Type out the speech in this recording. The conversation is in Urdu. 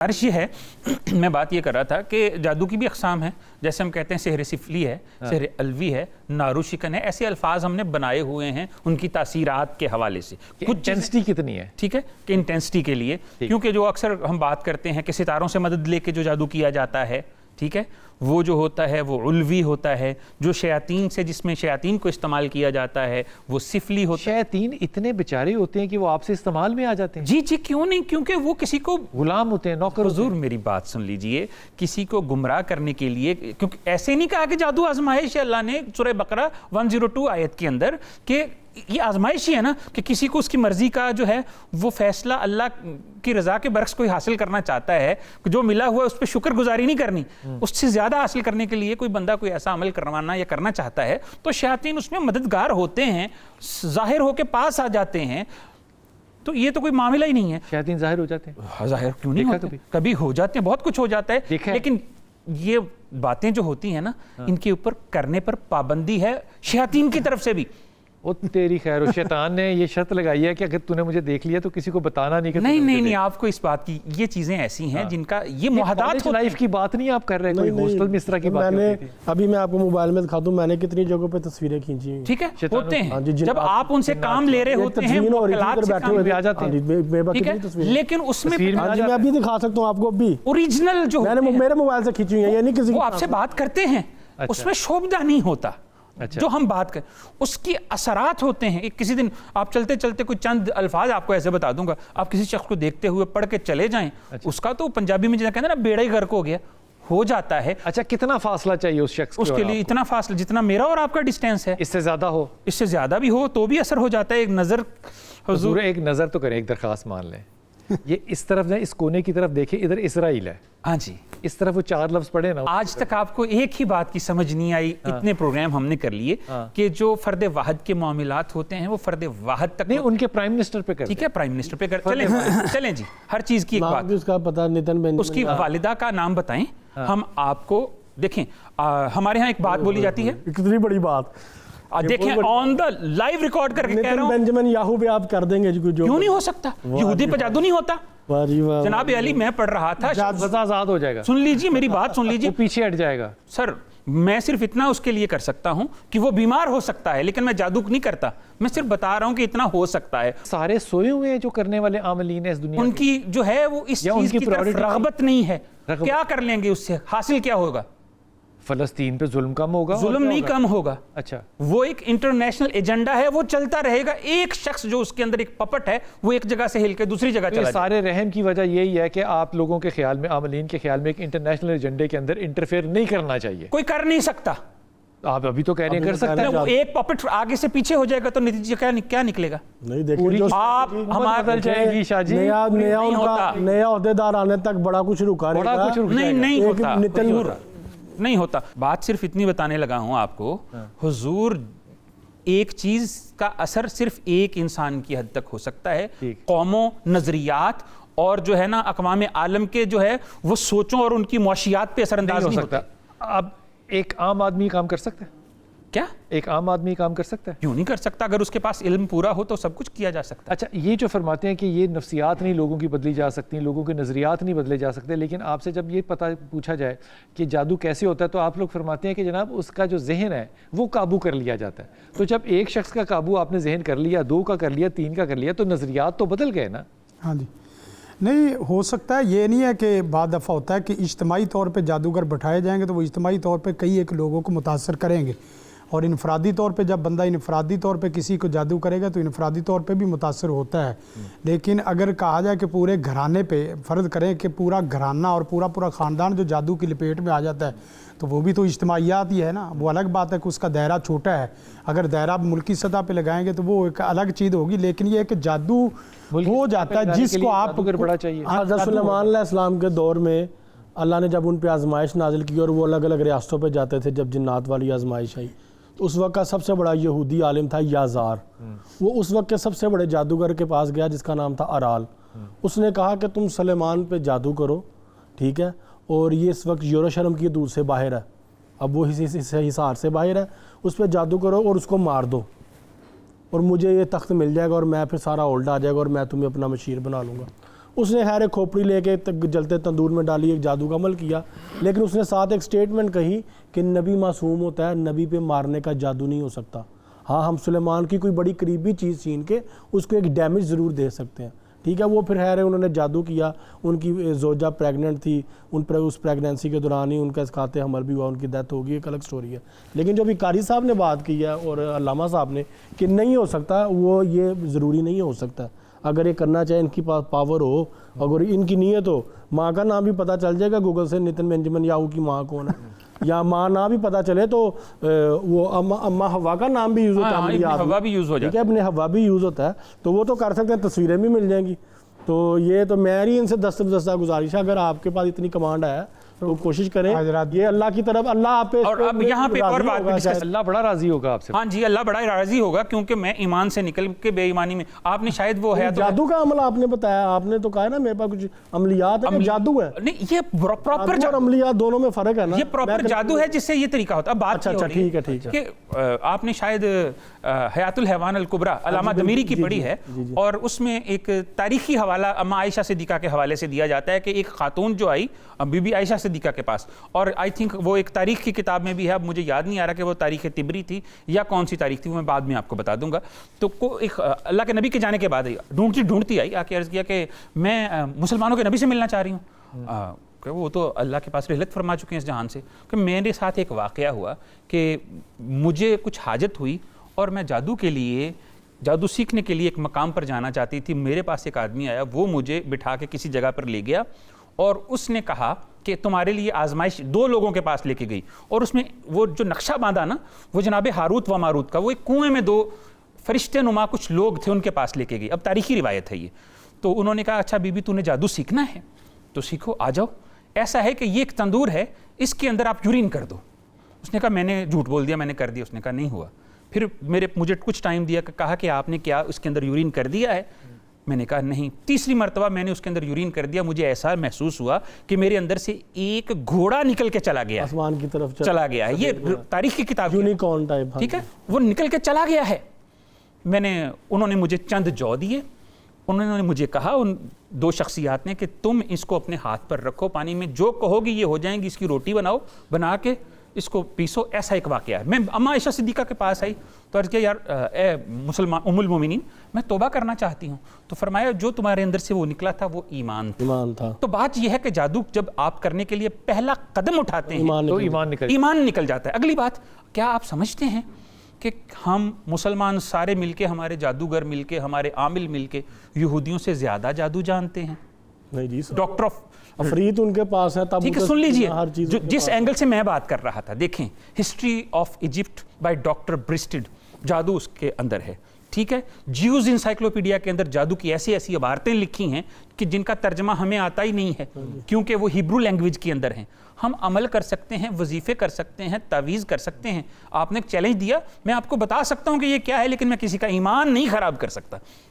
عرش یہ ہے میں بات یہ کر رہا تھا کہ جادو کی بھی اقسام ہیں، جیسے ہم کہتے ہیں سحر سفلی ہے، سحر الوی ہے، نارو شکن ہے، ایسے الفاظ ہم نے بنائے ہوئے ہیں ان کی تاثیرات کے حوالے سے. کچھ انٹینسٹی کتنی ہے، ٹھیک ہے، کہ انٹینسٹی کے لیے، کیونکہ جو اکثر ہم بات کرتے ہیں کہ ستاروں سے مدد لے کے جو جادو کیا جاتا ہے، ٹھیک ہے، وہ جو ہوتا ہے وہ علوی ہوتا ہے. جو شیاطین سے، جس میں شیاطین کو استعمال کیا جاتا ہے، وہ سفلی ہوتا ہے. شیاطین اتنے بیچارے ہوتے ہیں کہ وہ آپ سے استعمال میں آ جاتے ہیں. جی جی کیوں نہیں، کیونکہ وہ کسی کو غلام ہوتے ہیں، نوکر. حضور میری بات سن لیجئے، کسی کو گمراہ کرنے کے لیے، کیونکہ ایسے نہیں کہا کہ جادو آزمائش ہے. اللہ نے سورہ بقرہ 102 آیت کے اندر کہ یہ آزمائش ہی ہے نا، کہ کسی کو اس کی مرضی کا جو ہے وہ فیصلہ اللہ کی رضا کے برعکس کوئی حاصل کرنا چاہتا ہے، جو ملا ہوا ہے اس پہ شکر گزاری نہیں کرنی، اس سے زیادہ حاصل کرنے کے لیے کوئی بندہ کوئی ایسا عمل کروانا یا کرنا چاہتا ہے، تو شیاطین اس میں مددگار ہوتے ہیں، ظاہر ہو کے پاس آ جاتے ہیں. تو یہ تو کوئی معاملہ ہی نہیں ہے. شیاطین ظاہر ہو جاتے ہیں؟ ظاہر کیوں نہیں ہوتے، کبھی ہو جاتے ہیں، بہت کچھ ہو جاتا ہے. لیکن یہ باتیں جو ہوتی ہیں نا، ان کے اوپر کرنے پر پابندی ہے شیاطین کی طرف سے بھی. وہ تیری خیر، شیطان نے یہ شرط لگائی ہے کہ اگر تو نے مجھے دیکھ لیا تو کسی کو بتانا نہیں. نہیں آپ کو اس بات کی، یہ چیزیں ایسی ہیں جن کا یہ معاہدات لائف کی بات نہیں آپ کر رہے، کوئی ہاسٹل میں اس طرح کی بات نہیں. ابھی میں آپ کو موبائل میں دکھا دوں، میں نے کتنی جگہوں پہ تصویریں کھینچی ہیں. ٹھیک ہے، ہوتے ہیں جب آپ ان سے کام لے رہے ہوتے ہیں، لیکن اس میں میں ابھی دکھا سکتا ہوں آپ کو، ابھی اوریجنل جو میں نے میرے موبائل سے کھینچی ہیں، یعنی کسی وہ آپ سے بات کرتے ہیں، اس میں شوبدہ نہیں ہوتا. جو ہم بات کریں اس کی اثرات ہوتے ہیں. کسی دن آپ چلتے چلتے کوئی چند الفاظ آپ کو ایسے بتا دوں گا، آپ کسی شخص کو دیکھتے ہوئے پڑھ کے چلے جائیں، اس کا تو پنجابی میں جنہیں کہتے ہیں نا بیڑا ہی غرق ہو گیا، ہو جاتا ہے. اچھا کتنا فاصلہ چاہیے اس شخص اس کے لیے؟ اتنا فاصلہ جتنا میرا اور آپ کا ڈسٹینس ہے. اس سے زیادہ ہو؟ اس سے زیادہ بھی ہو تو بھی اثر ہو جاتا ہے. ایک نظر حضور ایک نظر تو کریں، ایک درخواست مان لیں. یہ اس طرف جائیں، اس کونے کی طرف دیکھیں، ادھر اسرائیل ہے. ہاں جی، اس طرف وہ 4 لفظ پڑھے نا. آج تک آپ کو ایک ہی بات کی سمجھ نہیں آئی، اتنے پروگرام ہم نے کر لیے کہ جو فرد واحد کے معاملات ہوتے ہیں وہ فرد واحد تک نہیں، ان کے پرائم منسٹر پہ کر. ٹھیک ہے، پرائم منسٹر پہ کر. چلیں جی، ہر چیز کی ایک بات، اس کا پتہ اس کی والدہ کا نام بتائیں. ہم آپ کو دیکھیں، ہمارے ہاں ایک بات بولی جاتی ہے، کتنی بڑی بات دیکھیں آن دا لائیو ریکارڈ کر کے کہہ رہا ہوں. بنجمن یاہو پہ آپ کر دیں گے جو کیوں نہیں ہو سکتا؟ یہودی پہ جادو نہیں ہوتا جناب علی. میں پڑھ رہا تھا، آزاد ہو جائے گا. سن لیجیے میری بات، سن لیجیے. پیچھے ہٹ جائے گا. سر میں صرف اتنا اس کے لیے کر سکتا ہوں کہ وہ بیمار ہو سکتا ہے، لیکن میں جادو نہیں کرتا. میں صرف بتا رہا ہوں کہ اتنا ہو سکتا ہے. سارے سوئے ہوئے ہیں جو کرنے والے عاملین ہیں اس دنیا، ان کی جو ہے وہ اس چیز کی طرف رغبت نہیں ہے. کیا کر لیں گے اس سے؟ حاصل کیا ہوگا؟ فلسطین پہ ظلم کم ہوگا. ظلم نہیں کم ہوگا. اچھا، وہ ایک انٹرنیشنل ایجنڈا ہے، وہ چلتا رہے گا. ایک شخص جو اس کے اندر ایک پپٹ ہے، وہ ایک جگہ سے ہل کے دوسری جگہ چلا جائے. سارے رحم کی وجہ یہی ہے کہ آپ لوگوں کے خیال میں، عاملین کے خیال میں، ایک انٹرنیشنل ایجنڈے کے اندر انٹرفیئر نہیں کرنا چاہیے. کوئی کر نہیں سکتا. آپ ابھی تو کہہ رہے ہیں کر سکتے ہیں. ایک پپٹ آگے سے پیچھے ہو جائے گا تو نتیجہ کیا نکلے گا؟ نہیں دیکھیں، آپ ہمارا جائے گی شاہ جی، نیا عہدیدار آنے تک بڑا کچھ رکا رہے گا. نہیں ہوتا، نہیں ہوتا. بات صرف اتنی بتانے لگا ہوں آپ کو، حضور ایک چیز کا اثر صرف ایک انسان کی حد تک ہو سکتا ہے. قوموں، نظریات اور جو ہے نا اقوام عالم کے جو ہے وہ سوچوں اور ان کی معاشیات پہ اثر انداز نہیں ہوتا. اب ایک عام آدمی کام کر سکتا ہے کیا؟ ایک عام آدمی کام کر سکتا ہے؟ کیوں نہیں کر سکتا؟ اگر اس کے پاس علم پورا ہو تو سب کچھ کیا جا سکتا ہے. اچھا، یہ جو فرماتے ہیں کہ یہ نفسیات نہیں لوگوں کی بدلی جا سکتی، لوگوں کے نظریات نہیں بدلے جا سکتے، لیکن آپ سے جب یہ پتہ پوچھا جائے کہ جادو کیسے ہوتا ہے تو آپ لوگ فرماتے ہیں کہ جناب اس کا جو ذہن ہے وہ قابو کر لیا جاتا ہے. تو جب ایک شخص کا قابو آپ نے ذہن کر لیا، 2 کا کر لیا، 3 کا کر لیا، تو نظریات تو بدل گئے نا. ہاں جی، نہیں ہو سکتا ہے. یہ نہیں ہے کہ بعض دفعہ ہوتا ہے کہ اجتماعی طور پہ جادوگر بٹھائے جائیں گے تو وہ اجتماعی طور پہ کئی ایک لوگوں کو متاثر کریں گے، اور انفرادی طور پہ جب بندہ انفرادی طور پہ کسی کو جادو کرے گا تو انفرادی طور پہ بھی متاثر ہوتا ہے. لیکن اگر کہا جائے کہ پورے گھرانے پہ فرض کریں کہ پورا گھرانہ اور پورا خاندان جو جادو کی لپیٹ میں آ جاتا ہے تو وہ بھی تو اجتماعیات ہی ہے نا. وہ الگ بات ہے کہ اس کا دائرہ چھوٹا ہے. اگر دائرہ ملکی سطح پہ لگائیں گے تو وہ ایک الگ چیز ہوگی. لیکن یہ کہ جادو ہو جاتا ہے جس کو آپ بڑا چاہیے. حضرت سلیمان علیہ السلام کے دور میں اللہ نے جب ان پہ آزمائش نازل کی اور وہ الگ الگ ریاستوں پہ جاتے تھے، جب جنات والی آزمائش آئی تو اس وقت کا سب سے بڑا یہودی عالم تھا یازار. وہ اس وقت کے سب سے بڑے جادوگر کے پاس گیا جس کا نام تھا ارال. اس نے کہا کہ تم سلیمان پہ جادو کرو، ٹھیک ہے، اور یہ اس وقت یروشلم کی حدود سے باہر ہے، اب وہ حصار سے باہر ہے، اس پہ جادو کرو اور اس کو مار دو اور مجھے یہ تخت مل جائے گا اور میں پھر سارا اولڈ آ جائے گا اور میں تمہیں اپنا مشیر بنا لوں گا. اس نے خیر ایک کھوپڑی لے کے جلتے تندور میں ڈالی, ایک جادو کا عمل کیا, لیکن اس نے ساتھ ایک سٹیٹمنٹ کہی کہ نبی معصوم ہوتا ہے, نبی پہ مارنے کا جادو نہیں ہو سکتا. ہاں ہم سلیمان کی کوئی بڑی قریبی چیز چھین کے اس کو ایک ڈیمیج ضرور دے سکتے ہیں, ٹھیک ہے. وہ پھر ہے انہوں نے جادو کیا, ان کی زوجہ پریگننٹ تھی, اس پریگننسی کے دوران ہی ان کا اسقاط حمل بھی ہوا, ان کی ڈیتھ ہوگی, ایک الگ سٹوری ہے. لیکن جو ابھی قاری صاحب نے بات کی ہے اور علامہ صاحب نے کہ نہیں ہو سکتا, وہ یہ ضروری نہیں ہو سکتا. اگر یہ کرنا چاہے, ان کی پاس پاور ہو, اگر ان کی نیت ہو, ماں کا نام بھی پتہ چل جائے گا گوگل سے, نتن بینجمن یاہو کی ماں کون ہے, یا ماں نہ بھی پتہ چلے تو وہ اماں حوا کا نام بھی یوز ہوتا ہے, ابن حوا بھی یوز ہو جاتا ہے, ابن حوا بھی یوز ہوتا ہے, تو وہ تو کر سکتے ہیں, تصویریں بھی مل جائیں گی. تو یہ تو میری ان سے دستہ گزارش ہے, اگر آپ کے پاس اتنی کمانڈ ہے تو کوشش کریں یہ اللہ کی طرف, اللہ آپ پہ. اور اب یہاں پہ اور بات بھی ڈسکس, اللہ بڑا راضی ہوگا آپ سے. ہاں جی, اللہ بڑا راضی ہوگا, کیونکہ میں ایمان سے نکل کے بے ایمانی میں, آپ نے شاید وہ ہے جادو کا عمل آپ نے بتایا, آپ نے تو کہا ہے نا میرے پاس کچھ عملیات ہے, جادو ہے نہیں, یہ پراپر اور عملیات دونوں میں فرق ہے نا, یہ پراپر جادو ہے جس سے یہ طریقہ ہوتا ہے. اب بات اچھا ٹھیک ہے کہ آپ نے شاید حیات الحیوان الکبریٰ علامہ دمیری کی پڑھی ہے, اور اس میں ایک تاریخی حوالہ اما عائشہ صدیقہ کے حوالے سے دیا جاتا ہے کہ ایک خاتون جو آئی بی بی عائشہ صدیقہ کے پاس, اور آئی تھنک وہ ایک تاریخ کی کتاب میں بھی ہے, اب مجھے یاد نہیں آ رہا کہ وہ تاریخ طبری تھی یا کون سی تاریخ تھی, وہ میں بعد میں آپ کو بتا دوں گا. تو ایک اللہ کے نبی کے جانے کے بعد ڈھونڈتی آئی, آ کے عرض کیا کہ میں مسلمانوں کے نبی سے ملنا چاہ رہی ہوں, کہ وہ تو اللہ کے پاس رحلت فرما چکے ہیں اس جہان سے, کہ میرے ساتھ ایک واقعہ ہوا کہ مجھے کچھ حاجت ہوئی اور میں جادو سیکھنے کے لیے ایک مقام پر جانا چاہتی تھی. میرے پاس ایک آدمی آیا, وہ مجھے بٹھا کے کسی جگہ پر لے گیا, اور اس نے کہا کہ تمہارے لیے آزمائش, 2 لوگوں کے پاس لے کے گئی, اور اس میں وہ جو نقشہ باندھا نا, وہ جناب ہاروت و ماروت کا, وہ ایک کنویں میں 2 فرشتے نما کچھ لوگ تھے, ان کے پاس لے کے گئی. اب تاریخی روایت ہے یہ. تو انہوں نے کہا اچھا بی بی تو نے جادو سیکھنا ہے تو سیکھو, آ جاؤ. ایسا ہے کہ یہ ایک تندور ہے, اس کے اندر آپ یورین کر دو. اس نے کہا میں نے جھوٹ بول دیا, میں نے کر دیا. اس نے کہا نہیں ہوا. پھر مجھے کچھ ٹائم دیا, کہا کہ آپ نے کیا اس کے اندر یورین کر دیا ہے؟ میں نے کہا نہیں. تیسری مرتبہ میں نے اس کے اندر یورین کر دیا, مجھے ایسا محسوس ہوا کہ میرے اندر سے ایک گھوڑا نکل کے چلا گیا, آسمان کی طرف چلا گیا ہے. یہ تاریخ کی کتاب یونیکارن ٹائپ, ٹھیک ہے, وہ نکل کے چلا گیا ہے. انہوں نے مجھے چند جو دیے, انہوں نے مجھے کہا, ان 2 شخصیات نے, کہ تم اس کو اپنے ہاتھ پر رکھو پانی میں, جو کہو گی یہ ہو جائیں گی, اس کی روٹی بناؤ, بنا کے اس کو پیسو. ایسا ایک واقعہ ہے. میں اما عائشہ صدیقہ کے پاس آئی تو عرض کیا یار اے مسلمان ام المومنین, میں توبہ کرنا چاہتی ہوں. تو فرمایا جو تمہارے اندر سے وہ نکلا تھا وہ ایمان تھا. تو بات یہ ہے کہ جادو جب آپ کرنے کے لیے پہلا قدم اٹھاتے ہیں تو ایمان نکل جاتا ہے. اگلی بات, کیا آپ سمجھتے ہیں کہ ہم مسلمان سارے مل کے, ہمارے جادوگر مل کے, ہمارے عامل مل کے یہودیوں سے زیادہ جادو جانتے ہیں؟ نہیں جی, ڈاکٹر آف افریت ان کے پاس ہے. ٹھیک ہے, سن لیجئے جس اینگل سے میں بات کر رہا تھا. دیکھیں history of Egypt by doctor Breasted, جادو اس کے اندر ہے. ٹھیک ہے, جیوز انسائکلوپیڈیا کے اندر جادو کی ایسی عبارتیں لکھی ہیں کہ جن کا ترجمہ ہمیں آتا ہی نہیں ہے, کیونکہ وہ ہیبرو لینگویج کے اندر ہیں. ہم عمل کر سکتے ہیں, وظیفے کر سکتے ہیں, تعویذ کر سکتے ہیں. آپ نے ایک چیلنج دیا, میں آپ کو بتا سکتا ہوں کہ یہ کیا ہے, لیکن میں کسی کا ایمان نہیں خراب کر سکتا.